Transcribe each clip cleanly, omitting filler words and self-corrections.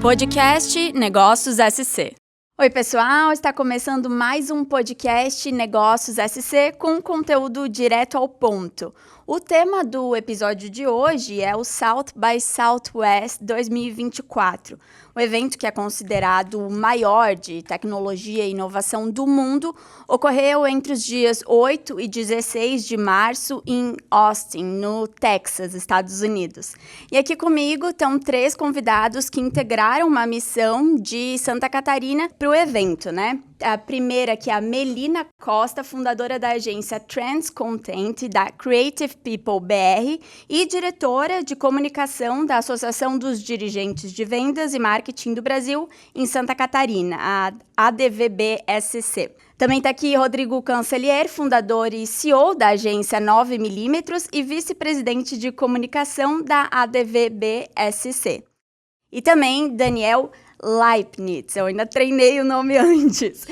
Podcast Negócios SC. Oi, pessoal! Está começando mais um podcast Negócios SC com conteúdo direto ao ponto. O tema do episódio de hoje é o South by Southwest 2024, o evento que é considerado o maior de tecnologia e inovação do mundo, ocorreu entre os dias 8 e 16 de março em Austin, no Texas, Estados Unidos. E aqui comigo estão 3 convidados que integraram uma missão de Santa Catarina para o evento, né? A primeira, que é a Melina Costa, fundadora da agência Trends Content da Creative People BR e diretora de comunicação da Associação dos Dirigentes de Vendas e Marketing do Brasil em Santa Catarina, a ADVBSC. Também está aqui Rodrigo Cancelier, fundador e CEO da agência 9mm e vice-presidente de comunicação da ADVBSC. E também Daniel Leibniz, eu ainda treinei o nome antes,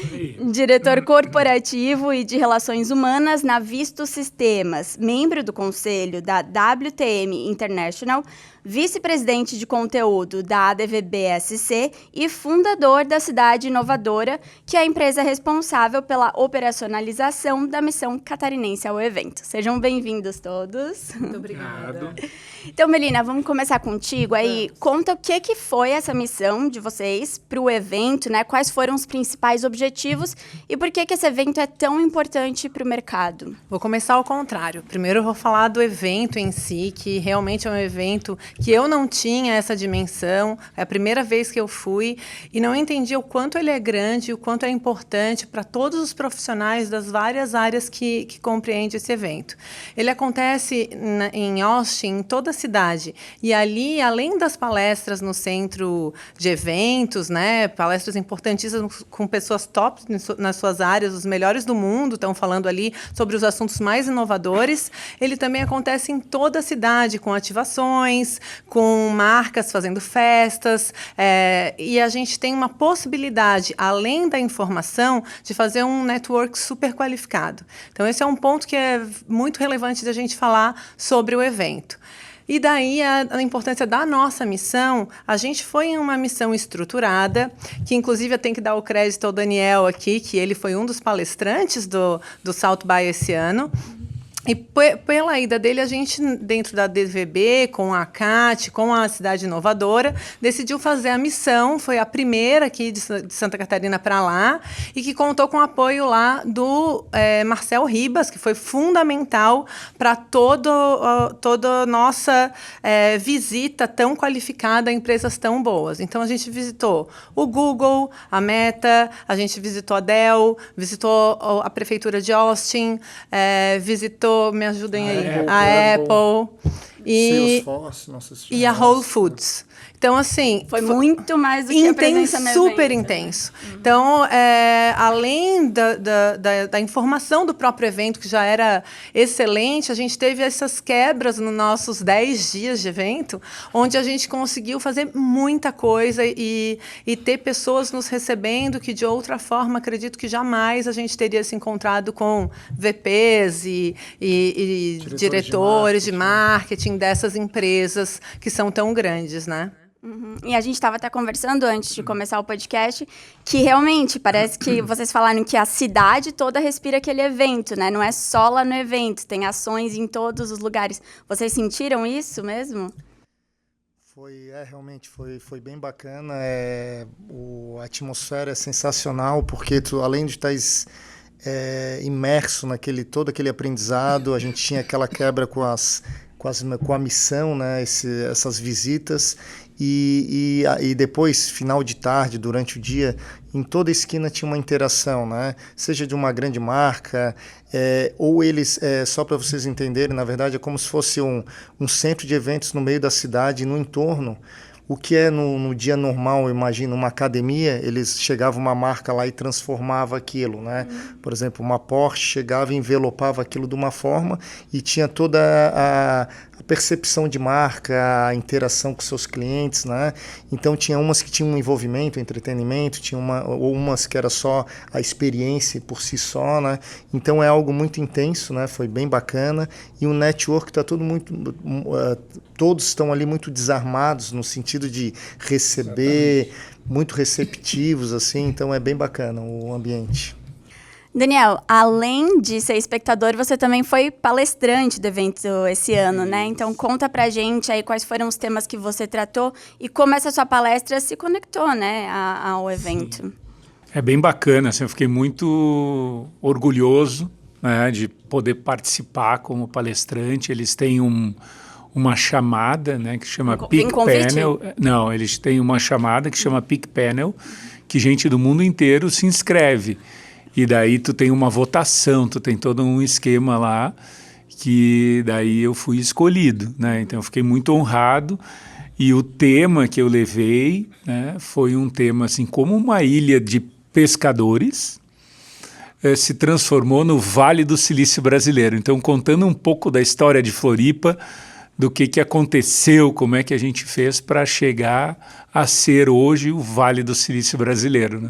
diretor corporativo e de relações humanas na Visto Sistemas, membro do conselho da WTM International, vice-presidente de conteúdo da ADVBSC e fundador da Cidade Inovadora, que é a empresa responsável pela operacionalização da missão catarinense ao evento. Sejam bem-vindos todos. Muito obrigada. Então, Melina, vamos começar contigo aí. Conta o que foi essa missão de vocês para o evento, né? Quais foram os principais objetivos e por que esse evento é tão importante para o mercado? Vou começar ao contrário. Primeiro eu vou falar do evento em si, que realmente é um evento que eu não tinha essa dimensão. É a primeira vez que eu fui e não entendi o quanto ele é grande, o quanto é importante para todos os profissionais das várias áreas que compreende esse evento. Ele acontece em Austin, em toda a cidade. E ali, além das palestras no centro de eventos, né, palestras importantíssimas com pessoas top nas suas áreas, os melhores do mundo estão falando ali sobre os assuntos mais inovadores, ele também acontece em toda a cidade, com ativações, com marcas fazendo festas, e a gente tem uma possibilidade, além da informação, de fazer um network super qualificado. Então, esse é um ponto que é muito relevante da gente falar sobre o evento. E daí a importância da nossa missão, a gente foi em uma missão estruturada, que inclusive eu tenho que dar o crédito ao Daniel aqui, que ele foi um dos palestrantes do South by esse ano. E pela ida dele, a gente, dentro da DVB, com a CAT, com a Cidade Inovadora, decidiu fazer a missão, foi a primeira aqui de Santa Catarina para lá, e que contou com o apoio lá do Marcel Ribas, que foi fundamental para toda a nossa visita tão qualificada a empresas tão boas. Então, a gente visitou o Google, a Meta, a gente visitou a Dell, visitou a Prefeitura de Austin, visitou, me ajudem aí, a Apple e a Whole Foods. Então, assim... Foi muito mais do que a presença no evento. Super intenso. Então, além da informação do próprio evento, que já era excelente, a gente teve essas quebras nos nossos 10 dias de evento, onde a gente conseguiu fazer muita coisa e ter pessoas nos recebendo que, de outra forma, acredito que jamais a gente teria se encontrado com VPs e diretores de marketing dessas empresas que são tão grandes, né? Uhum. E a gente estava até conversando antes de começar o podcast que realmente parece que vocês falaram que a cidade toda respira aquele evento, né? Não é só lá no evento, tem ações em todos os lugares. Vocês sentiram isso mesmo? Realmente foi bem bacana. A atmosfera é sensacional, porque além de estar imerso todo aquele aprendizado, a gente tinha aquela quebra com a missão, né? Essas visitas. E depois, final de tarde, durante o dia, em toda esquina tinha uma interação, né? Seja de uma grande marca, ou eles, só para vocês entenderem, na verdade é como se fosse um centro de eventos no meio da cidade, no entorno. O que é no dia normal, imagina, uma academia, eles chegava uma marca lá e transformava aquilo, né? Por exemplo, uma Porsche chegava e envelopava aquilo de uma forma e tinha toda a percepção de marca, a interação com seus clientes, né? Então tinha umas que tinham um envolvimento, entretenimento, tinha umas que era só a experiência por si só, né? Então é algo muito intenso, né? Foi bem bacana e o network está todos estão ali muito desarmados no sentido sentido de receber, muito receptivos, assim, então é bem bacana o ambiente. Daniel, além de ser espectador, você também foi palestrante do evento esse ano, né? Então conta pra gente aí quais foram os temas que você tratou e como essa sua palestra se conectou, né, ao evento. Sim. É bem bacana, assim, eu fiquei muito orgulhoso, né, de poder participar como palestrante. Eles têm uma chamada, né, que chama Peak Panel. Não, eles têm uma chamada que chama Peak Panel, que gente do mundo inteiro se inscreve. E daí tu tem uma votação, tu tem todo um esquema lá, que daí eu fui escolhido, né? Então eu fiquei muito honrado. E o tema que eu levei, né, foi um tema assim, como uma ilha de pescadores se transformou no Vale do Silício brasileiro. Então, contando um pouco da história de Floripa, do que aconteceu, como é que a gente fez para chegar a ser hoje o Vale do Silício brasileiro, né?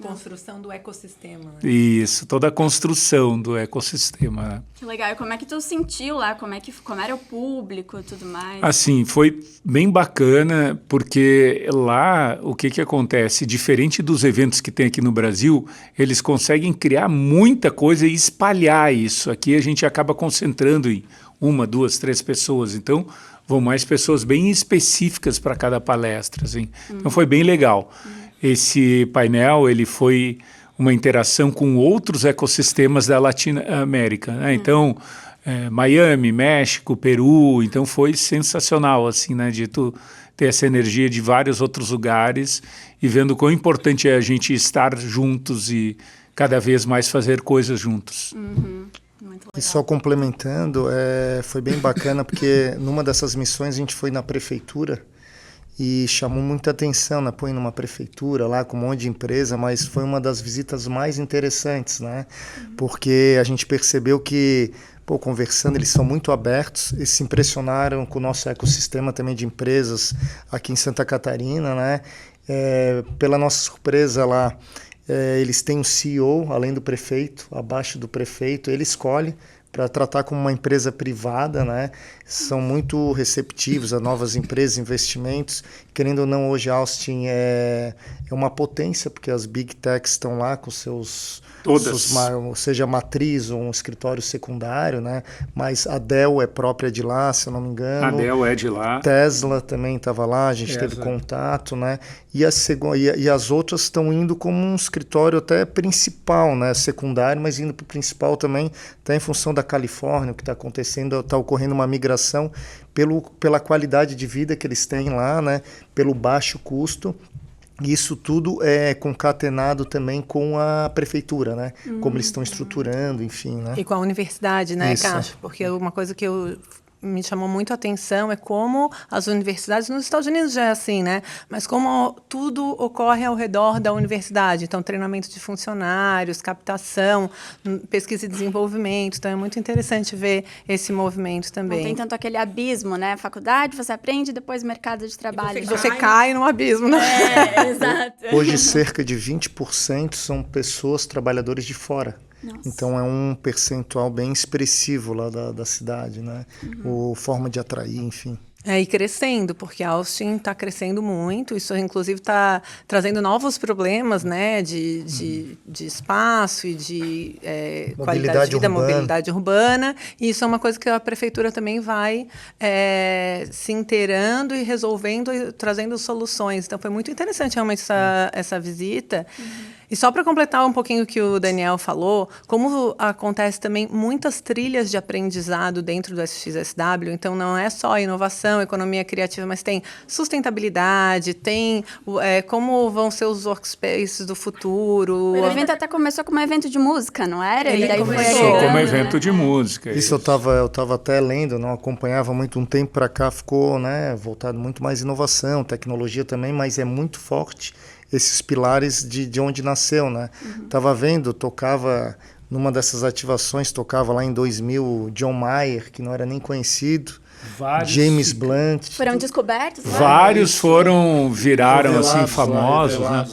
Construção do ecossistema. Né? Isso, toda a construção do ecossistema. Né? Que legal. E como é que tu sentiu lá? Como era o público e tudo mais? Assim, foi bem bacana, porque lá o que acontece? Diferente dos eventos que tem aqui no Brasil, eles conseguem criar muita coisa e espalhar isso. Aqui a gente acaba concentrando em 1, 2, 3 pessoas. Então, vão mais pessoas bem específicas para cada palestra. Assim. Então, foi bem legal. Esse painel, ele foi uma interação com outros ecossistemas da Latinoamérica, né? Então, Miami, México, Peru, então foi sensacional, assim, né? De tu ter essa energia de vários outros lugares e vendo quão importante é a gente estar juntos e cada vez mais fazer coisas juntos. Muito legal. E só complementando, foi bem bacana, porque numa dessas missões a gente foi na prefeitura, e chamou muita atenção, né? Põe numa prefeitura lá com um monte de empresa, mas foi uma das visitas mais interessantes, né? Porque a gente percebeu que, conversando, eles são muito abertos, eles se impressionaram com o nosso ecossistema também de empresas aqui em Santa Catarina, né? Pela nossa surpresa lá, eles têm um CEO, além do prefeito, abaixo do prefeito, ele escolhe para tratar como uma empresa privada, né? São muito receptivos a novas empresas, investimentos. Querendo ou não, hoje Austin é uma potência, porque as Big Techs estão lá com seus seja matriz ou um escritório secundário, né? Mas a Dell é própria de lá, se eu não me engano. A Dell é de lá. Tesla também estava lá, a gente teve contato, né? E as outras estão indo como um escritório até principal, né? Secundário, mas indo para o principal também, até em função da Califórnia, o que está acontecendo, está ocorrendo uma migração pela qualidade de vida que eles têm lá, né? Pelo baixo custo. E isso tudo é concatenado também com a prefeitura, né? Como eles estão estruturando, enfim, né? E com a universidade, né, Cássio? Porque uma coisa que me chamou muito a atenção é como as universidades, nos Estados Unidos já é assim, né? Mas como tudo ocorre ao redor da universidade. Então, treinamento de funcionários, captação, pesquisa e desenvolvimento. Então, é muito interessante ver esse movimento também. Não tem tanto aquele abismo, né? Faculdade, você aprende, depois mercado de trabalho. Você cai no abismo, né? Exato. Hoje, cerca de 20% são pessoas, trabalhadores de fora. Nossa. Então, é um percentual bem expressivo lá da cidade, né? Forma de atrair, enfim. E crescendo, porque Austin está crescendo muito, isso inclusive está trazendo novos problemas, né, de espaço e de qualidade de vida, mobilidade urbana, e isso é uma coisa que a prefeitura também vai se inteirando e resolvendo e trazendo soluções. Então foi muito interessante realmente essa visita. E só para completar um pouquinho o que o Daniel falou, como acontece também muitas trilhas de aprendizado dentro do SXSW, então não é só inovação, economia criativa, mas tem sustentabilidade, tem como vão ser os workspaces do futuro. O evento até começou como um evento de música, não era? Ele daí começou como evento de música. Isso eu estava até lendo, não acompanhava muito, um tempo para cá ficou, né, voltado muito mais inovação, tecnologia também, mas é muito forte esses pilares de onde nasceu, né? Tava vendo, tocava numa dessas ativações, tocava lá em 2000 John Mayer, que não era nem conhecido, James Blunt. Foram descobertos? Vários viraram assim famosos, né?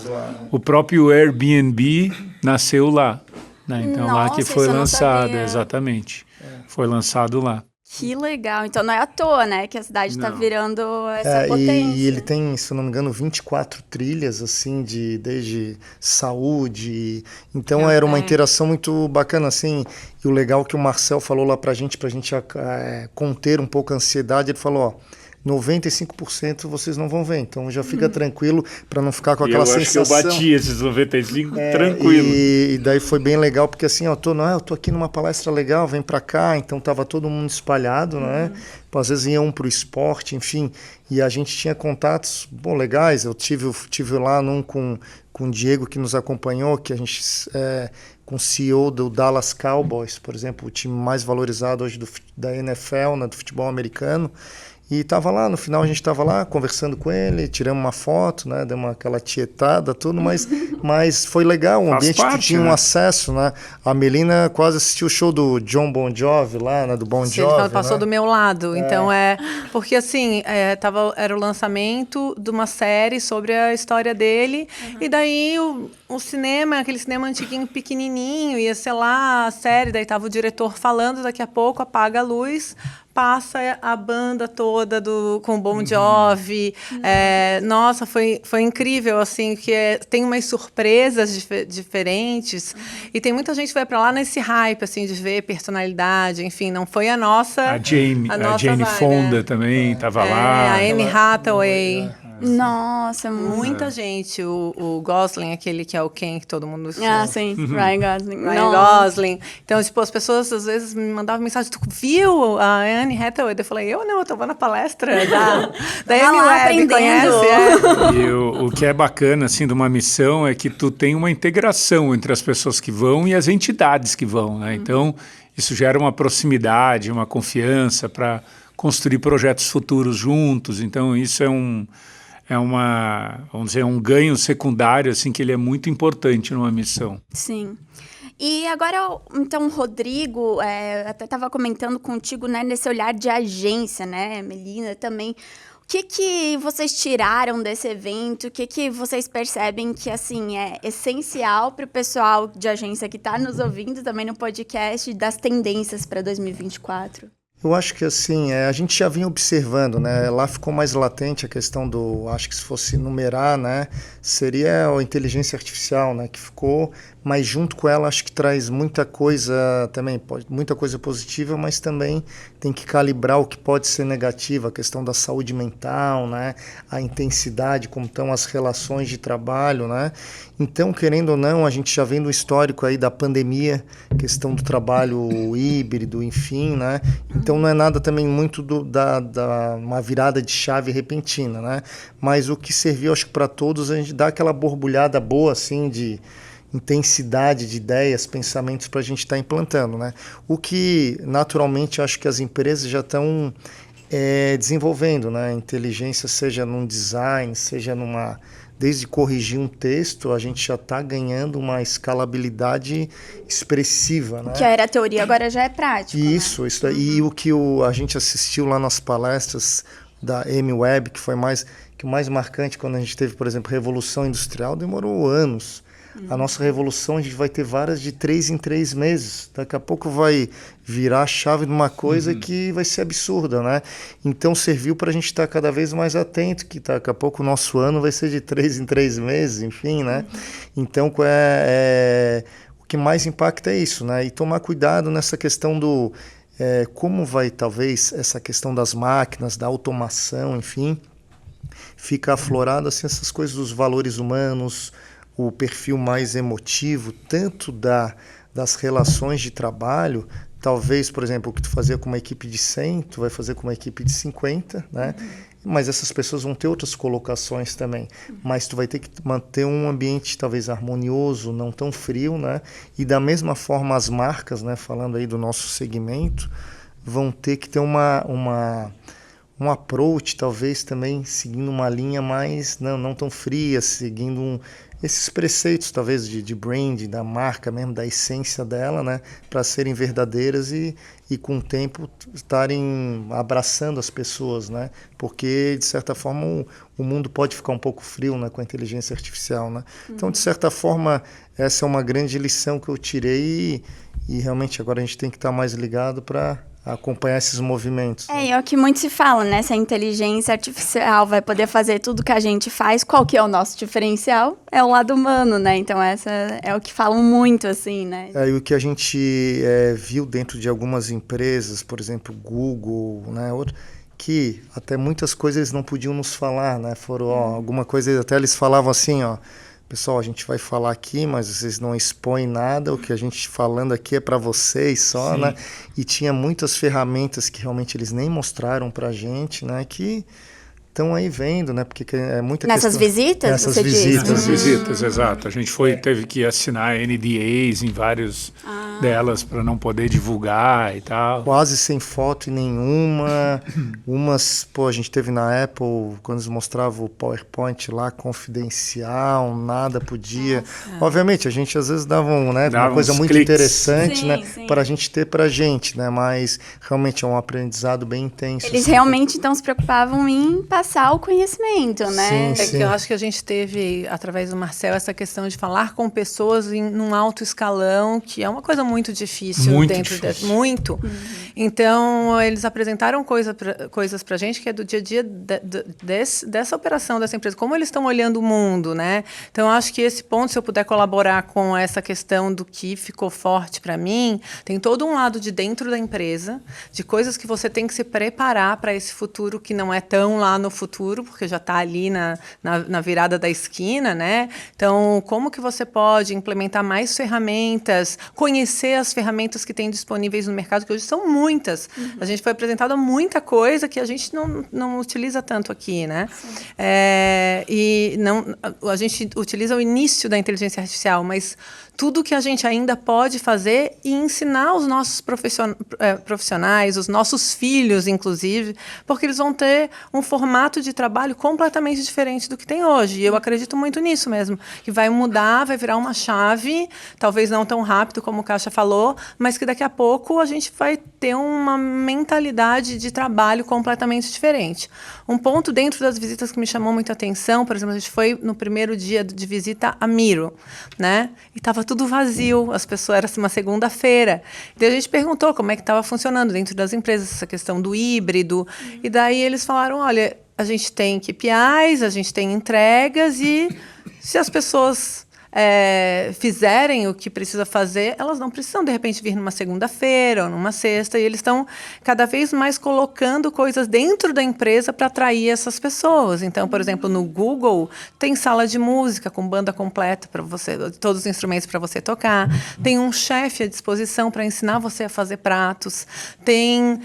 O próprio Airbnb nasceu lá, né? Então lá que foi lançado, exatamente. Foi lançado lá. Que legal. Então não é à toa, né, que a cidade está virando essa potência. E ele tem, se eu não me engano, 24 trilhas, assim, desde saúde. Então era uma interação muito bacana, assim. E o legal que o Marcel falou lá pra gente conter um pouco a ansiedade, ele falou, ó, 95% vocês não vão ver, então já fica tranquilo para não ficar com aquela sensação. Eu acho que eu bati esses 95 tranquilo. E daí foi bem legal, porque assim, ó, eu tô aqui numa palestra legal, vem para cá, então tava todo mundo espalhado, né? Às vezes ia um pro esporte, enfim, e a gente tinha contatos, legais. Eu tive lá num com o Diego, que nos acompanhou, que a gente com o CEO do Dallas Cowboys, por exemplo, o time mais valorizado hoje da NFL, né, do futebol americano. E tava lá, no final a gente estava lá conversando com ele, tiramos uma foto, né, demos aquela tietada, tudo, mas foi legal, um ambiente que tinha um acesso, né? A Melina quase assistiu o show do John Bon Jovi lá, né, do Bon Jovi. Ele passou do meu lado, então porque assim, era o lançamento de uma série sobre a história dele, e daí o cinema, aquele cinema antiguinho, pequenininho, ia ser lá a série, daí tava o diretor falando, daqui a pouco apaga a luz, passa a banda toda com o Bon Jovi. Nossa, foi incrível, assim, que tem umas surpresas diferentes. E tem muita gente que vai para lá nesse hype, assim, de ver personalidade, enfim, não foi a nossa... A Jane Fonda também estava lá. A Anne Hathaway. Nossa, muita gente. O Gosling, aquele que é o Ken, que todo mundo chama. Ah, sim, Ryan Gosling. Ryan Gosling. Então, tipo, as pessoas às vezes me mandavam mensagem, tu viu a Anne Hathaway? Eu falei, eu tava na palestra da Amy Webb, conhece? E o que é bacana, assim, de uma missão é que tu tem uma integração entre as pessoas que vão e as entidades que vão, né? Então, isso gera uma proximidade, uma confiança para construir projetos futuros juntos. Então, isso vamos dizer, um ganho secundário, assim, que ele é muito importante numa missão. Sim. E agora, então, Rodrigo, até estava comentando contigo, né, nesse olhar de agência, né, Melina também. O que vocês tiraram desse evento? O que vocês percebem que, assim, é essencial para o pessoal de agência que está nos ouvindo também no podcast das tendências para 2024? Eu acho que assim, a gente já vinha observando, né? Lá ficou mais latente a questão acho que se fosse numerar, né? Seria a inteligência artificial, né? Que ficou, mas junto com ela acho que traz muita coisa também, muita coisa positiva, mas também tem que calibrar o que pode ser negativo, a questão da saúde mental, né? A intensidade, como estão as relações de trabalho, né? Então, querendo ou não, a gente já vem do histórico aí da pandemia, questão do trabalho híbrido, enfim, né? Então não é nada também muito uma virada de chave repentina, né? Mas o que serviu, acho que para todos, a gente dá aquela borbulhada boa, assim, de intensidade de ideias, pensamentos para a gente estar implantando, né? O que, naturalmente, acho que as empresas já estão desenvolvendo, né? Inteligência, seja num design, seja desde corrigir um texto, a gente já está ganhando uma escalabilidade expressiva, né? Que era a teoria, agora já é prático. Isso, né? E o que a gente assistiu lá nas palestras da Amy Webb, que foi o mais marcante quando a gente teve, por exemplo, Revolução Industrial, demorou anos. A nossa revolução, a gente vai ter várias de 3 em 3 meses. Daqui a pouco vai virar a chave de uma coisa que vai ser absurda, né? Então serviu para a gente estar cada vez mais atento, que daqui a pouco o nosso ano vai ser de 3 em 3 meses, enfim, né? Então o que mais impacta é isso, né? E tomar cuidado nessa questão como vai talvez essa questão das máquinas, da automação, enfim, fica aflorado assim, essas coisas dos valores humanos, o perfil mais emotivo, tanto das relações de trabalho, talvez, por exemplo, o que tu fazia com uma equipe de 100, tu vai fazer com uma equipe de 50, né? Mas essas pessoas vão ter outras colocações também. Mas tu vai ter que manter um ambiente talvez harmonioso, não tão frio, né? E da mesma forma as marcas, né, falando aí do nosso segmento, vão ter que ter um approach, talvez também seguindo uma linha mais não tão fria, seguindo esses preceitos, talvez, de brand, da marca mesmo, da essência dela, né, para serem verdadeiras e com o tempo estarem abraçando as pessoas, né, porque, de certa forma, o mundo pode ficar um pouco frio, né, com a inteligência artificial, né. Então, de certa forma, essa é uma grande lição que eu tirei e realmente agora a gente tem que estar mais ligado para acompanhar esses movimentos. É o que muito se fala, né? Se a inteligência artificial vai poder fazer tudo que a gente faz, qual que é o nosso diferencial? É o lado humano, né? Então, essa é o que falam muito, assim, né? E o que a gente viu dentro de algumas empresas, por exemplo, Google, né? Que até muitas coisas eles não podiam nos falar, né? Foram, alguma coisa, até eles falavam assim, pessoal, a gente vai falar aqui, mas vocês não expõem nada, o que a gente falando aqui é para vocês só, né? E tinha muitas ferramentas que realmente eles nem mostraram pra gente, né? Que estão aí vendo, né? Porque é muita Nessas questão... visitas, Nessas você visitas. diz? Nessas visitas, exato. A gente teve que assinar NDAs em vários delas para não poder divulgar e tal. Quase sem foto em nenhuma. Umas, a gente teve na Apple, quando eles mostravam o PowerPoint lá, confidencial, nada podia. Obviamente, a gente às vezes dava uma coisa muito cliques. interessante, Sim, né? sim. Para a gente ter pra gente, né? Mas realmente é um aprendizado bem intenso. Eles assim. realmente, então, se preocupavam em passar o conhecimento, né? Sim. Que eu acho que a gente teve, através do Marcel, essa questão de falar com pessoas num alto escalão, que é uma coisa muito difícil. Muito. Então, eles apresentaram coisas pra gente que é do dia a dia dessa operação, dessa empresa. Como eles estão olhando o mundo, né? Então, eu acho que esse ponto, se eu puder colaborar com essa questão do que ficou forte para mim, tem todo um lado de dentro da empresa, de coisas que você tem que se preparar para esse futuro que não é tão lá no futuro, porque já está ali na virada da esquina, né? Então, como que você pode implementar mais ferramentas, conhecer as ferramentas que tem disponíveis no mercado, que hoje são muitas. A gente foi apresentado a muita coisa que a gente não utiliza tanto aqui, né? A gente utiliza o início da inteligência artificial, mas tudo que a gente ainda pode fazer e ensinar os nossos profissionais, os nossos filhos, inclusive, porque eles vão ter um formato de trabalho completamente diferente do que tem hoje. E eu acredito muito nisso mesmo, que vai mudar, vai virar uma chave, talvez não tão rápido como o Kátia falou, mas que daqui a pouco a gente vai ter uma mentalidade de trabalho completamente diferente. Um ponto dentro das visitas que me chamou muita atenção, por exemplo, a gente foi no primeiro dia de visita a Miro, né? E estava tudo vazio, as pessoas, era uma segunda-feira. E a gente perguntou como é que estava funcionando dentro das empresas, essa questão do híbrido. E daí eles falaram, olha, a gente tem KPIs, a gente tem entregas e se as pessoas fizerem o que precisa fazer, elas não precisam, de repente, vir numa segunda-feira ou numa sexta, e eles estão cada vez mais colocando coisas dentro da empresa para atrair essas pessoas. Então, por exemplo, no Google, tem sala de música com banda completa para você, todos os instrumentos para você tocar, tem um chefe à disposição para ensinar você a fazer pratos, tem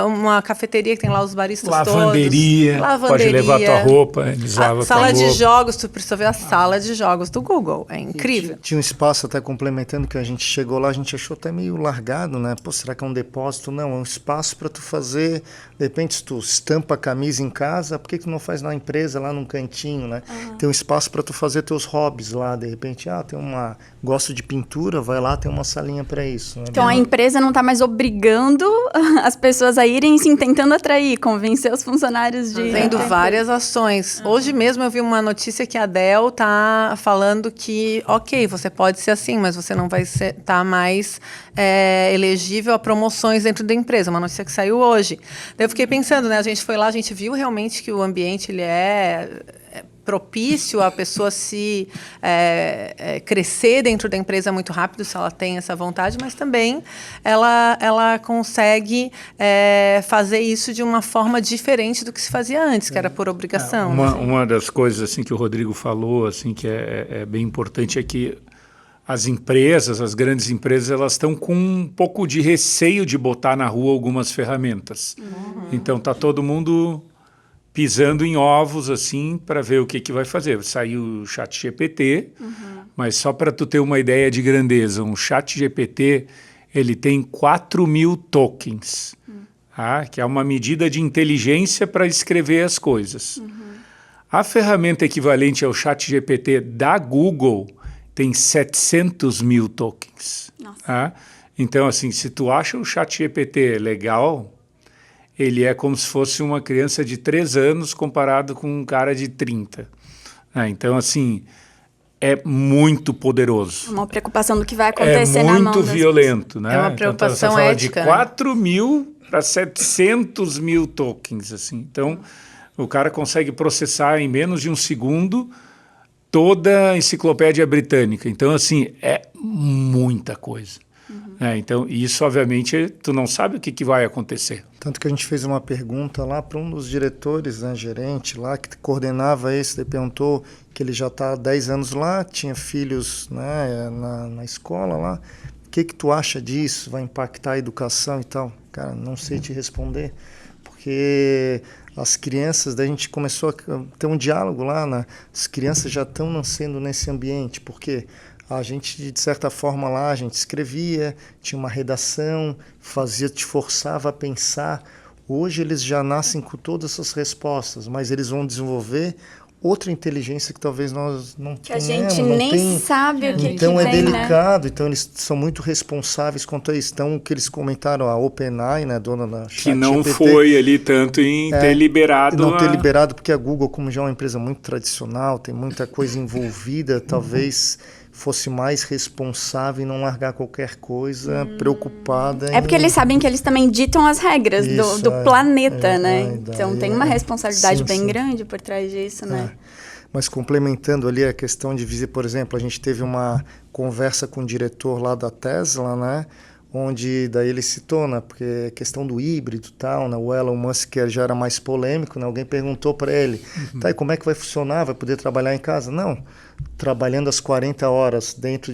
uma cafeteria que tem lá os baristas lavanderia, todos. Pode levar tua roupa, eles lavam tua sala de roupa. jogos, tu precisa ver a sala de jogos do Google. É incrível. Tinha um espaço, até complementando, que a gente chegou lá, a gente achou até meio largado, né? Pô, será que é um depósito? Não, é um espaço para tu fazer, de repente, se tu estampa a camisa em casa, por que tu não faz na empresa, lá num cantinho, né? Tem um espaço para tu fazer teus hobbies lá, de repente, gosto de pintura, vai lá, tem uma salinha para isso. Né? Então, a empresa não está mais obrigando as pessoas a irem, sim, tentando atrair, convencer os funcionáros de... Fazendo várias ações. Hoje mesmo eu vi uma notícia que a Dell está falando que, ok, você pode ser assim, mas você não vai estar mais elegível a promoções dentro da empresa. Uma notícia que saiu hoje. Daí eu fiquei pensando, né? A gente foi lá, a gente viu realmente que o ambiente ele é propício a pessoa se crescer dentro da empresa muito rápido, se ela tem essa vontade, mas também ela consegue fazer isso de uma forma diferente do que se fazia antes, que era por obrigação. Uma das coisas assim, que o Rodrigo falou, assim, que é bem importante, é que as empresas, as grandes empresas, elas estão com um pouco de receio de botar na rua algumas ferramentas. Então, está todo mundo pisando em ovos, assim, para ver o que vai fazer. Saiu o ChatGPT, mas só para tu ter uma ideia de grandeza, um ChatGPT, ele tem 4.000 tokens, que é uma medida de inteligência para escrever as coisas. A ferramenta equivalente ao ChatGPT da Google tem 700.000 tokens. Então, assim, se tu acha o ChatGPT legal, ele é como se fosse uma criança de 3 anos comparado com um cara de 30. Então, assim, é muito poderoso. Uma preocupação do que vai acontecer na mão muito violento, né? É uma preocupação então, ética. De 4.000 para 700 mil tokens, assim. Então, o cara consegue processar em menos de um segundo toda a enciclopédia britânica. Então, assim, é muita coisa. Então, isso, obviamente, tu não sabe o que vai acontecer. Tanto que a gente fez uma pergunta lá para um dos diretores, né, gerente lá, que coordenava esse, ele perguntou que ele já está há 10 anos lá, tinha filhos, né, na escola lá. O que tu acha disso? Vai impactar a educação e tal? Cara, não sei te responder, porque as crianças, daí a gente começou a ter um diálogo lá, né? As crianças já estão nascendo nesse ambiente, porque a gente, de certa forma, lá, a gente escrevia, tinha uma redação, te forçava a pensar. Hoje eles já nascem com todas essas respostas, mas eles vão desenvolver outra inteligência que talvez nós não tenhamos. Que a gente nem sabe o que então que é vem, delicado, né? então eles são muito responsáveis quanto a isso. Então, o que eles comentaram, a OpenAI, né, dona da que não foi ali tanto em ter liberado. Não ter liberado, porque a Google, como já é uma empresa muito tradicional, tem muita coisa envolvida, talvez fosse mais responsável e não largar qualquer coisa, preocupada. É porque eles sabem que eles também ditam as regras do planeta, né? Então tem uma responsabilidade bem grande por trás disso, né? Mas complementando ali a questão de visita, por exemplo, a gente teve uma conversa com o diretor lá da Tesla, né? Onde daí ele citou, né? Porque a questão do híbrido e tal, né? O Elon Musk já era mais polêmico, né? Alguém perguntou para ele, tá, e como é que vai funcionar? Vai poder trabalhar em casa? Não. Trabalhando as 40 horas dentro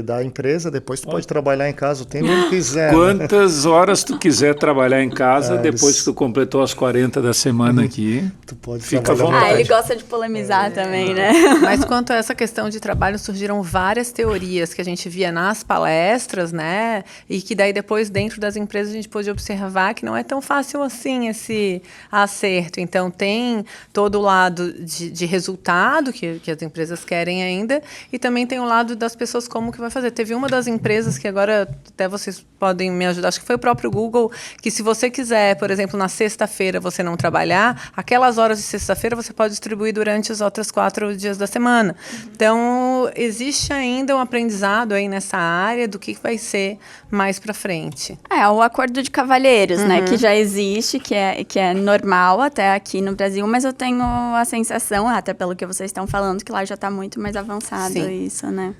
da empresa, depois tu pode trabalhar em casa o tempo que quiser. Quantas horas tu quiser trabalhar em casa, depois que tu completou as 40 da semana aqui, tu pode fica à vontade. Ele gosta de polemizar também, né? Mas quanto a essa questão de trabalho, surgiram várias teorias que a gente via nas palestras, né? E que daí depois, dentro das empresas, a gente pôde observar que não é tão fácil assim esse acerto. Então, tem todo o lado de resultado que as empresas querem ainda, e também tem o lado das pessoas como que vai fazer. Teve uma das empresas que agora até vocês podem me ajudar, acho que foi o próprio Google, que se você quiser, por exemplo, na sexta-feira você não trabalhar, aquelas horas de sexta-feira você pode distribuir durante os outros 4 dias da semana. Então, existe ainda um aprendizado aí nessa área do que vai ser mais para frente. O acordo de cavalheiros, né, que já existe, que é normal até aqui no Brasil, mas eu tenho a sensação, até pelo que vocês estão falando, que lá já está muito mais avançado. Sim. Isso, né?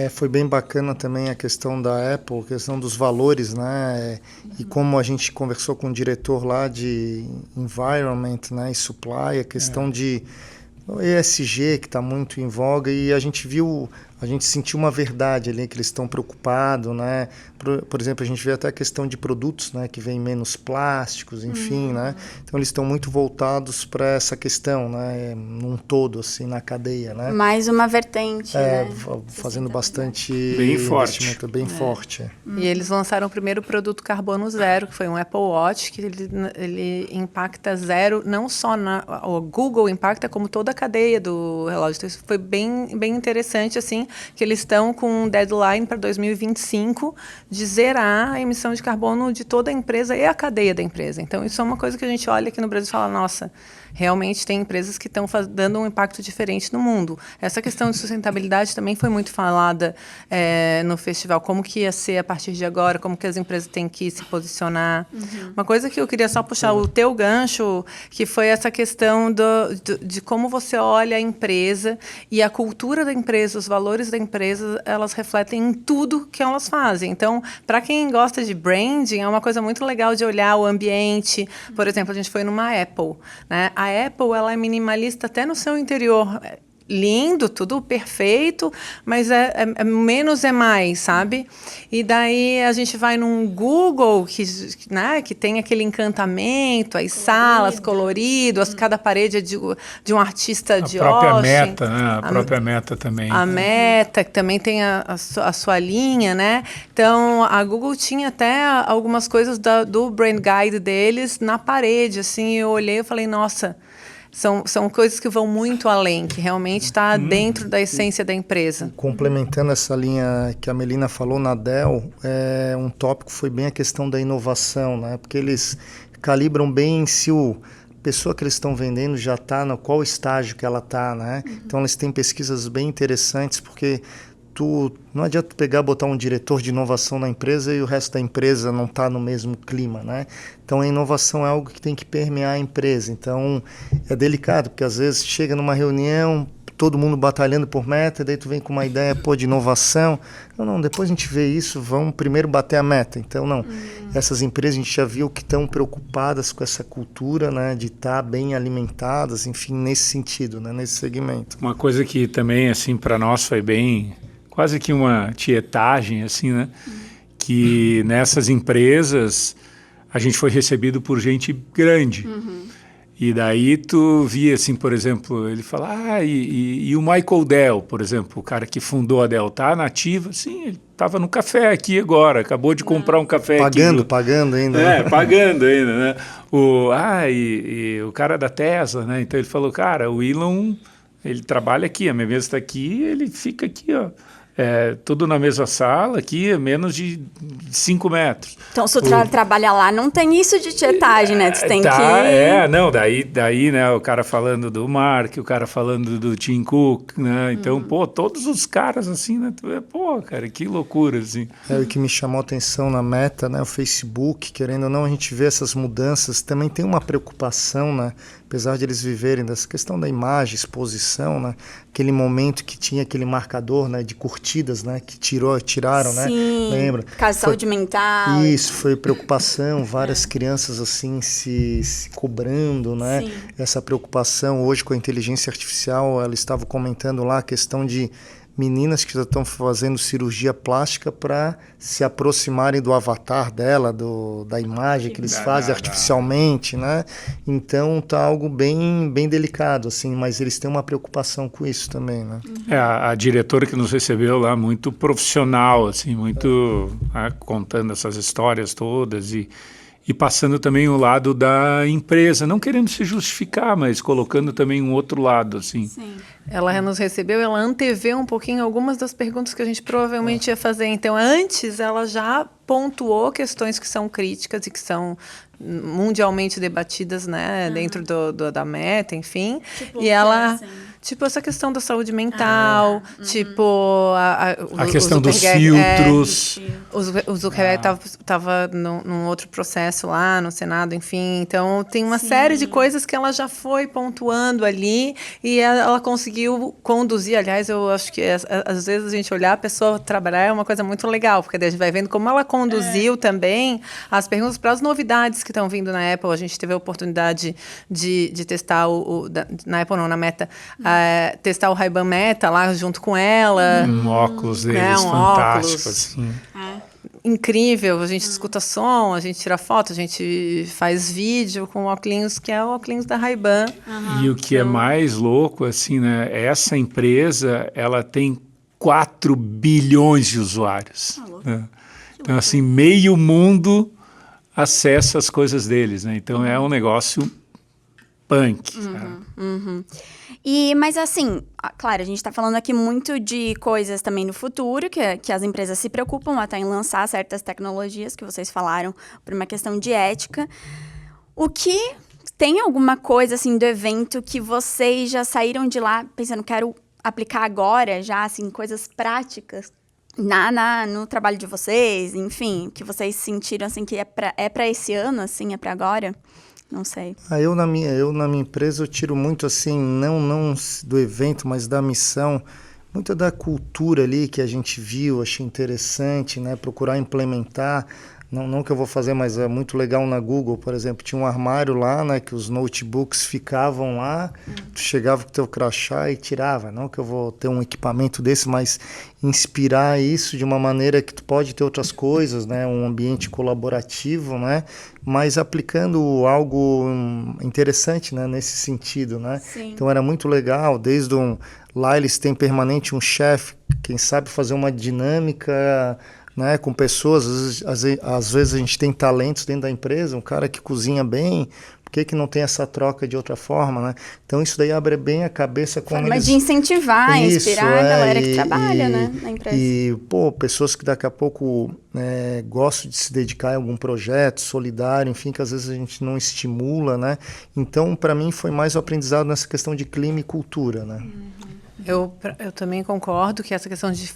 Foi bem bacana também a questão da Apple, a questão dos valores, né? E como a gente conversou com o diretor lá de Environment, né, e Supply, a questão de ESG, que está muito em voga, e a gente sentiu uma verdade ali, que eles estão preocupados, né? Por exemplo, a gente vê até a questão de produtos, né? Que vem menos plásticos, enfim, né? Então, eles estão muito voltados para essa questão, né? Num todo, assim, na cadeia, né? Mais uma vertente, né? Fazendo bastante bem forte. investimento, bem forte. E eles lançaram o primeiro produto carbono zero, que foi um Apple Watch, que ele impacta zero, não só o Google impacta, como toda a cadeia do relógio. Então, isso foi bem interessante, assim, que eles estão com um deadline para 2025 de zerar a emissão de carbono de toda a empresa e a cadeia da empresa. Então, isso é uma coisa que a gente olha aqui no Brasil e fala, nossa, realmente tem empresas que estão dando um impacto diferente no mundo. Essa questão de sustentabilidade também foi muito falada no festival, como que ia ser a partir de agora, como que as empresas têm que se posicionar. Uma coisa que eu queria só puxar o teu gancho, que foi essa questão de como você olha a empresa e a cultura da empresa, os valores da empresa, elas refletem em tudo que elas fazem. Então, para quem gosta de branding, é uma coisa muito legal de olhar o ambiente. Por exemplo, a gente foi numa Apple, né? A Apple, ela é minimalista até no seu interior. Lindo, tudo perfeito, mas menos é mais, sabe? E daí a gente vai num Google que tem aquele encantamento, as salas coloridas, cada parede é de um artista de Austin. A própria Austin. Meta, né? A própria Meta também. A Meta, que também tem a sua linha, né? Então, a Google tinha até algumas coisas do Brand Guide deles na parede, assim, eu olhei e falei, nossa... São coisas que vão muito além, que realmente está dentro da essência da empresa. Complementando essa linha que a Melina falou na Dell, um tópico foi bem a questão da inovação, né? Porque eles calibram bem se a pessoa que eles estão vendendo já está no qual estágio que ela está, né? Então, eles têm pesquisas bem interessantes, porque não adianta pegar, botar um diretor de inovação na empresa e o resto da empresa não está no mesmo clima, né? Então a inovação é algo que tem que permear a empresa. Então é delicado, porque às vezes chega numa reunião, todo mundo batalhando por meta, daí tu vem com uma ideia de inovação. Não, depois a gente vê isso, vamos primeiro bater a meta. Então não, essas empresas a gente já viu que estão preocupadas com essa cultura, né, de estar bem alimentadas, enfim, nesse sentido, né, nesse segmento. Uma coisa que também, assim, para nós foi bem, quase que uma tietagem, assim, né, que nessas empresas a gente foi recebido por gente grande. E daí tu via, assim, por exemplo, ele fala, e o Michael Dell, por exemplo, o cara que fundou a Dell, tá na ativa? Sim, ele estava no café aqui agora, acabou de comprar um café aqui. Pagando ainda. Pagando ainda, né? E o cara da Tesla, né? Então ele falou, cara, o Elon, ele trabalha aqui, a minha mesa está aqui, ele fica aqui, ó. Tudo na mesma sala, aqui, a menos de 5 metros. Então, se o trabalha lá, não tem isso de tietagem, né? Tu tem que... Daí, né, o cara falando do Mark, o cara falando do Tim Cook, né? Então, todos os caras, assim, né? Cara, que loucura, assim. O que me chamou a atenção na Meta, né? O Facebook, querendo ou não, a gente vê essas mudanças, também tem uma preocupação, né? Apesar de eles viverem dessa questão da imagem, exposição, né? Aquele momento que tinha aquele marcador, né, de curtidas, né, que tiraram, né? Lembra? Caso de saúde mental. Isso, foi preocupação, várias crianças assim se cobrando, né? Sim. Essa preocupação hoje com a inteligência artificial, ela estava comentando lá a questão de meninas que já estão fazendo cirurgia plástica para se aproximarem do avatar dela, da imagem que eles fazem artificialmente, né? Então tá algo bem delicado, assim, mas eles têm uma preocupação com isso também, né? A diretora que nos recebeu lá, muito profissional, assim, muito contando essas histórias todas e passando também o lado da empresa, não querendo se justificar, mas colocando também um outro lado, assim. Sim. Ela nos recebeu, ela anteveu um pouquinho algumas das perguntas que a gente provavelmente ia fazer. Então, antes, ela já pontuou questões que são críticas e que são mundialmente debatidas, né, dentro da Meta, enfim. Tipo, e ela... assim. Tipo, essa questão da saúde mental, tipo... A questão dos filtros. O Zuckerberg estava num outro processo lá no Senado, enfim. Então, tem uma série de coisas que ela já foi pontuando ali e ela conseguiu conduzir. Aliás, eu acho que às vezes a gente olhar a pessoa trabalhar é uma coisa muito legal, porque a gente vai vendo como ela conduziu também as perguntas para as novidades que estão vindo na Apple. A gente teve a oportunidade de testar na Apple não, na Meta, testar o Ray-Ban Meta lá junto com ela. Um óculos deles, fantástico, assim. Incrível, a gente escuta som, a gente tira foto, a gente faz vídeo com o óculos, que é o óculos da Ray-Ban. E o que é mais louco, assim, né? Essa empresa, ela tem 4 bilhões de usuários. Né? Então, assim, meio mundo acessa as coisas deles, né? Então, é um negócio punk. Mas assim, claro, a gente está falando aqui muito de coisas também no futuro, que as empresas se preocupam até em lançar certas tecnologias que vocês falaram por uma questão de ética. Tem alguma coisa assim do evento que vocês já saíram de lá pensando, quero aplicar agora já, assim, coisas práticas no trabalho de vocês, enfim, que vocês sentiram assim que é para esse ano, assim, é para agora? Não sei. Eu na minha empresa eu tiro muito assim, não do evento, mas da missão, muito da cultura ali que a gente viu, achei interessante, né? Procurar implementar. Não que eu vou fazer, mas é muito legal na Google, por exemplo, tinha um armário lá, né, que os notebooks ficavam lá, tu chegava com o teu crachá e tirava, não que eu vou ter um equipamento desse, mas inspirar isso de uma maneira que tu pode ter outras coisas, né, um ambiente colaborativo, né, mas aplicando algo interessante, né, nesse sentido, né. Sim. Então era muito legal, lá eles têm permanente um chefe, quem sabe fazer uma dinâmica, né, com pessoas, às vezes a gente tem talentos dentro da empresa, um cara que cozinha bem, por que não tem essa troca de outra forma, né? Então isso daí abre bem a cabeça como forma de incentivar, inspirar a galera que trabalha, né, na empresa. E, pessoas que daqui a pouco gostam de se dedicar a algum projeto solidário, enfim, que às vezes a gente não estimula, né? Então, para mim, foi mais o aprendizado nessa questão de clima e cultura, né? Eu também concordo que essa questão de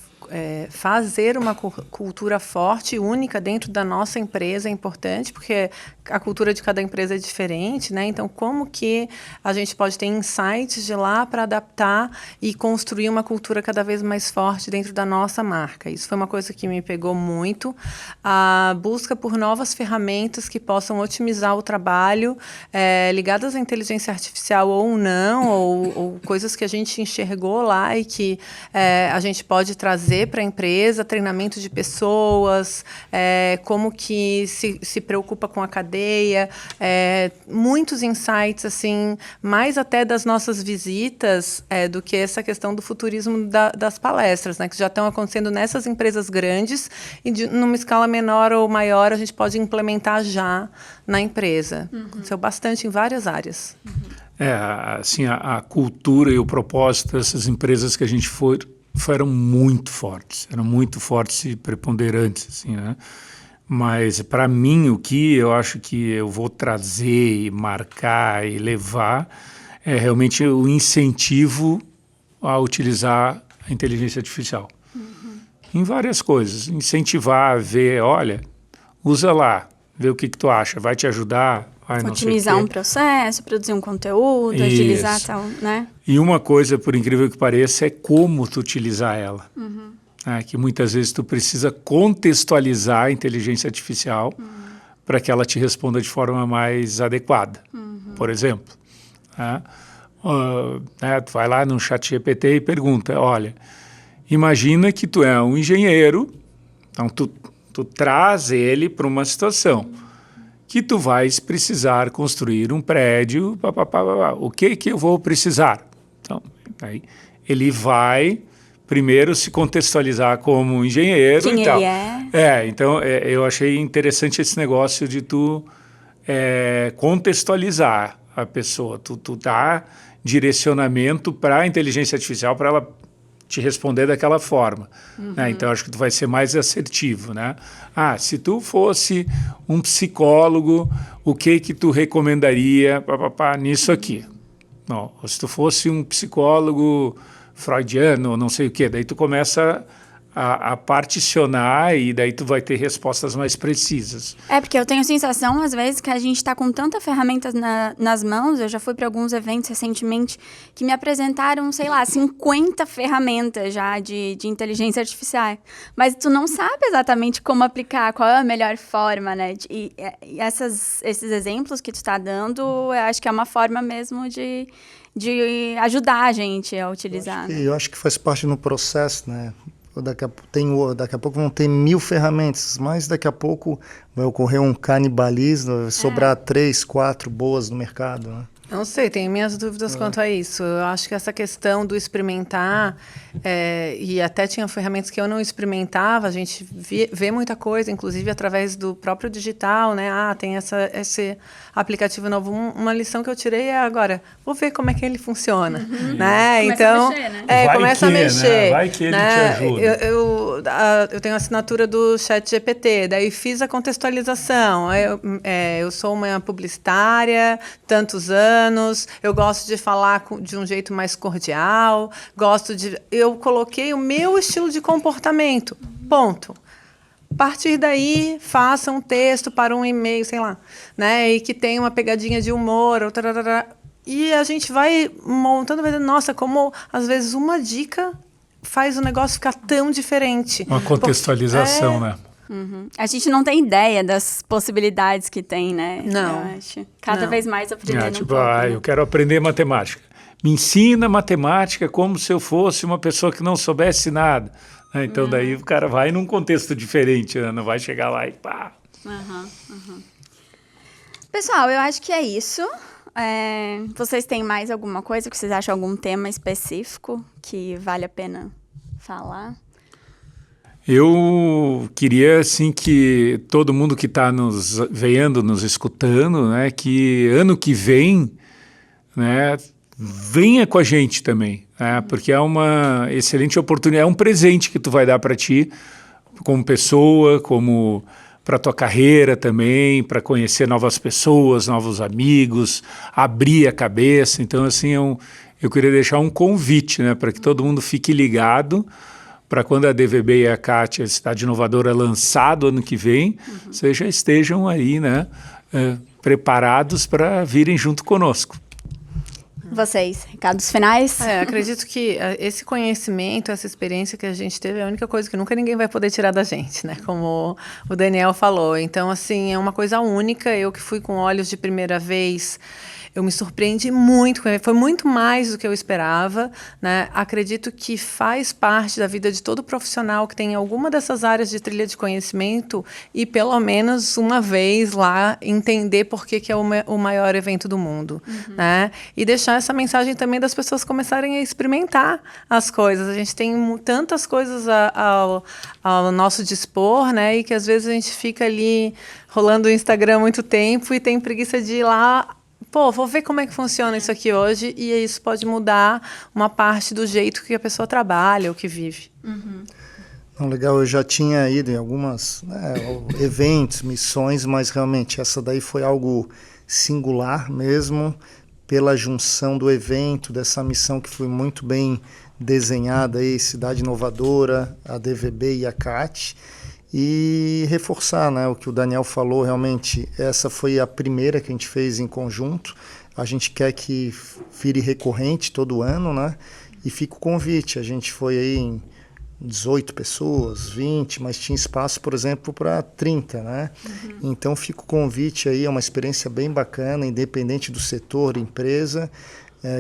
fazer uma cultura forte e única dentro da nossa empresa é importante, porque a cultura de cada empresa é diferente, né? Então, como que a gente pode ter insights de lá para adaptar e construir uma cultura cada vez mais forte dentro da nossa marca? Isso foi uma coisa que me pegou muito. A busca por novas ferramentas que possam otimizar o trabalho, ligadas à inteligência artificial ou não, ou coisas que a gente enxergou lá e que a gente pode trazer para a empresa, treinamento de pessoas, como que se preocupa com a cadeia, muitos insights, assim, mais até das nossas visitas do que essa questão do futurismo das palestras, né, que já estão acontecendo nessas empresas grandes e numa escala menor ou maior a gente pode implementar já na empresa. Aconteceu bastante em várias áreas. Assim, a cultura e o propósito dessas empresas que a gente foram muito fortes e preponderantes, assim, né? Mas, para mim, o que eu acho que eu vou trazer e marcar e levar é realmente o incentivo a utilizar a inteligência artificial. Em várias coisas. Incentivar a ver, olha, usa lá, vê o que tu acha, vai te ajudar. Otimizar um processo, produzir um conteúdo, agilizar tal, né? E uma coisa, por incrível que pareça, é como tu utilizar ela. Que muitas vezes tu precisa contextualizar a inteligência artificial para que ela te responda de forma mais adequada. Por exemplo, tu vai lá no ChatGPT e pergunta, olha, imagina que tu é um engenheiro, então tu traz ele para uma situação que tu vais precisar construir um prédio, o que eu vou precisar? Então, aí ele vai primeiro se contextualizar como engenheiro. Quem e tal. ele é. Então eu achei interessante esse negócio de tu contextualizar a pessoa, tu dá direcionamento para a inteligência artificial para ela te responder daquela forma. Né? Então, acho que tu vai ser mais assertivo, né? Se tu fosse um psicólogo, o que tu recomendaria nisso aqui? Não, se tu fosse um psicólogo freudiano, não sei o quê, daí tu começa a particionar e daí tu vai ter respostas mais precisas. Porque eu tenho a sensação, às vezes, que a gente está com tanta ferramentas nas mãos. Eu já fui para alguns eventos recentemente que me apresentaram, sei lá, 50 ferramentas já de inteligência artificial. Mas tu não sabe exatamente como aplicar, qual é a melhor forma, né? E esses exemplos que tu está dando, eu acho que é uma forma mesmo de ajudar a gente a utilizar. Eu acho que faz parte no processo, né? Daqui a pouco vão ter 1000 ferramentas, mas daqui a pouco vai ocorrer um canibalismo, vai sobrar 3, 4 boas no mercado, né? Não sei, tenho minhas dúvidas quanto a isso. Eu acho que essa questão do experimentar, e até tinha ferramentas que eu não experimentava, a gente vê muita coisa, inclusive através do próprio digital, né? Tem esse aplicativo novo. Uma lição que eu tirei é agora, vou ver como é que ele funciona. Né? Então, começa a mexer. Né? Vai que ele te ajuda. Eu tenho a assinatura do ChatGPT, daí fiz a contextualização. Eu sou uma publicitária, tantos anos, eu gosto de falar de um jeito mais cordial, eu coloquei o meu estilo de comportamento, ponto. A partir daí, faça um texto para um e-mail, sei lá, né, e que tenha uma pegadinha de humor, e a gente vai montando, vai dizendo, nossa, como às vezes uma dica faz o negócio ficar tão diferente. Uma contextualização, né? A gente não tem ideia das possibilidades que tem, né? Não. Eu acho. Cada vez mais aprendendo tipo, um pouco. Né? Eu quero aprender matemática. Me ensina matemática como se eu fosse uma pessoa que não soubesse nada. Então, daí o cara vai num contexto diferente, né? Não vai chegar lá e pá. Pessoal, eu acho que é isso. Vocês têm mais alguma coisa que vocês acham, algum tema específico que vale a pena falar? Eu queria, assim, que todo mundo que está nos vendo, nos escutando, né, que ano que vem, né, venha com a gente também, né, porque é uma excelente oportunidade, é um presente que tu vai dar para ti, como pessoa, como para tua carreira também, para conhecer novas pessoas, novos amigos, abrir a cabeça. Então, assim, eu queria deixar um convite, né, para que todo mundo fique ligado, para quando a DVB e a CAT, a Cidade Inovadora, lançado ano que vem, vocês já estejam aí, né, preparados para virem junto conosco. Vocês, recados finais? Acredito que esse conhecimento, essa experiência que a gente teve é a única coisa que nunca ninguém vai poder tirar da gente, né? Como o Daniel falou. Então, assim, é uma coisa única. Eu que fui com olhos de primeira vez, eu me surpreendi muito, foi muito mais do que eu esperava, né? Acredito que faz parte da vida de todo profissional que tem alguma dessas áreas de trilha de conhecimento e pelo menos uma vez lá entender por que é o maior evento do mundo, né? E deixar essa mensagem também das pessoas começarem a experimentar as coisas. A gente tem tantas coisas ao nosso dispor, né? E que às vezes a gente fica ali rolando o Instagram muito tempo e tem preguiça de ir lá. Pô, vou ver como é que funciona isso aqui hoje, e isso pode mudar uma parte do jeito que a pessoa trabalha ou que vive. Não, legal, eu já tinha ido em algumas eventos, missões, mas realmente essa daí foi algo singular mesmo, pela junção do evento, dessa missão que foi muito bem desenhada aí, Cidade Inovadora, a DVB e a CAT. E reforçar, né, o que o Daniel falou, realmente, essa foi a primeira que a gente fez em conjunto. A gente quer que vire recorrente todo ano, né? E fica o convite. A gente foi aí em 18 pessoas, 20, mas tinha espaço, por exemplo, para 30, né? Então fica o convite aí, é uma experiência bem bacana, independente do setor, empresa.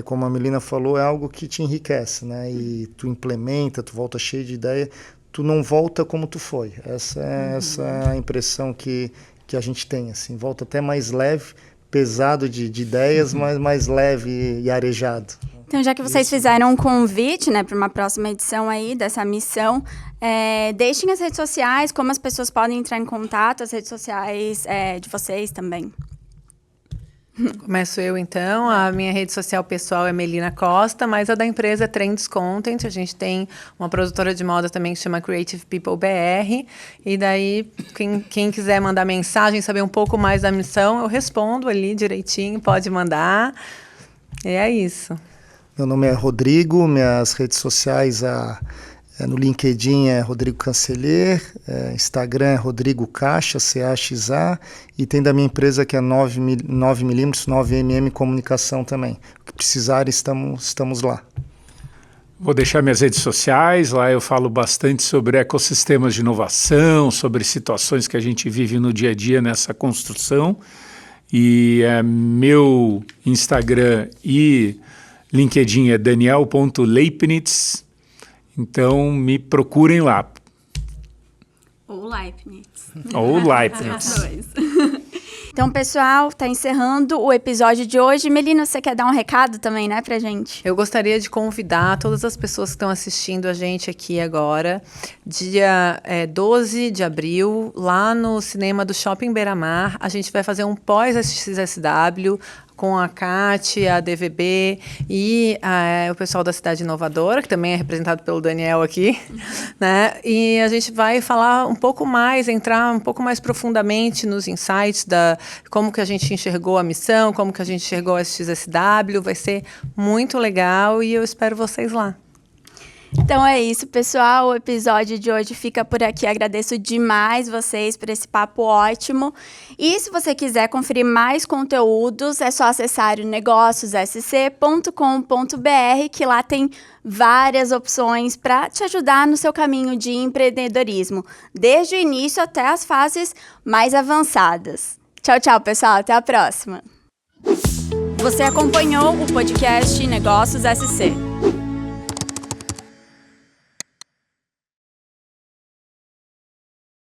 Como a Melina falou, é algo que te enriquece, né? E tu implementa, tu volta cheio de ideia. Tu não volta como tu foi. Essa é a impressão que a gente tem, assim. Volta até mais leve, pesado de ideias, mas mais leve e arejado. Então, já que vocês fizeram um convite, né, para uma próxima edição aí dessa missão, deixem as redes sociais, como as pessoas podem entrar em contato, as redes sociais de vocês também. Começo eu, então. A minha rede social pessoal é Melina Costa, mas a da empresa é Trends Content. A gente tem uma produtora de moda também que se chama Creative People BR. E daí, quem quiser mandar mensagem, saber um pouco mais da missão, eu respondo ali direitinho, pode mandar. E é isso. Meu nome é Rodrigo, minhas redes sociais no LinkedIn é Rodrigo Canceller, Instagram é Rodrigo Caixa, CAXA, e tem da minha empresa que é 9mm, 9mm Comunicação também. O que precisar, estamos lá. Vou deixar minhas redes sociais, lá eu falo bastante sobre ecossistemas de inovação, sobre situações que a gente vive no dia a dia nessa construção. E meu Instagram e LinkedIn é daniel.leibniz. Então, me procurem lá. Ou Leibniz. Ou Leibniz. Então, pessoal, tá encerrando o episódio de hoje. Melina, você quer dar um recado também, né, pra gente? Eu gostaria de convidar todas as pessoas que estão assistindo a gente aqui agora, dia 12 de abril, lá no cinema do Shopping Beira-Mar. A gente vai fazer um pós-XSW com a CAT, a DVB e o pessoal da Cidade Inovadora, que também é representado pelo Daniel aqui, né? E a gente vai falar um pouco mais, entrar um pouco mais profundamente nos insights como que a gente enxergou a missão, como que a gente enxergou a XSW. Vai ser muito legal e eu espero vocês lá. Então é isso, pessoal. O episódio de hoje fica por aqui. Agradeço demais vocês por esse papo ótimo. E se você quiser conferir mais conteúdos, é só acessar o negóciossc.com.br, que lá tem várias opções para te ajudar no seu caminho de empreendedorismo, desde o início até as fases mais avançadas. Tchau, tchau, pessoal. Até a próxima. Você acompanhou o podcast Negócios SC.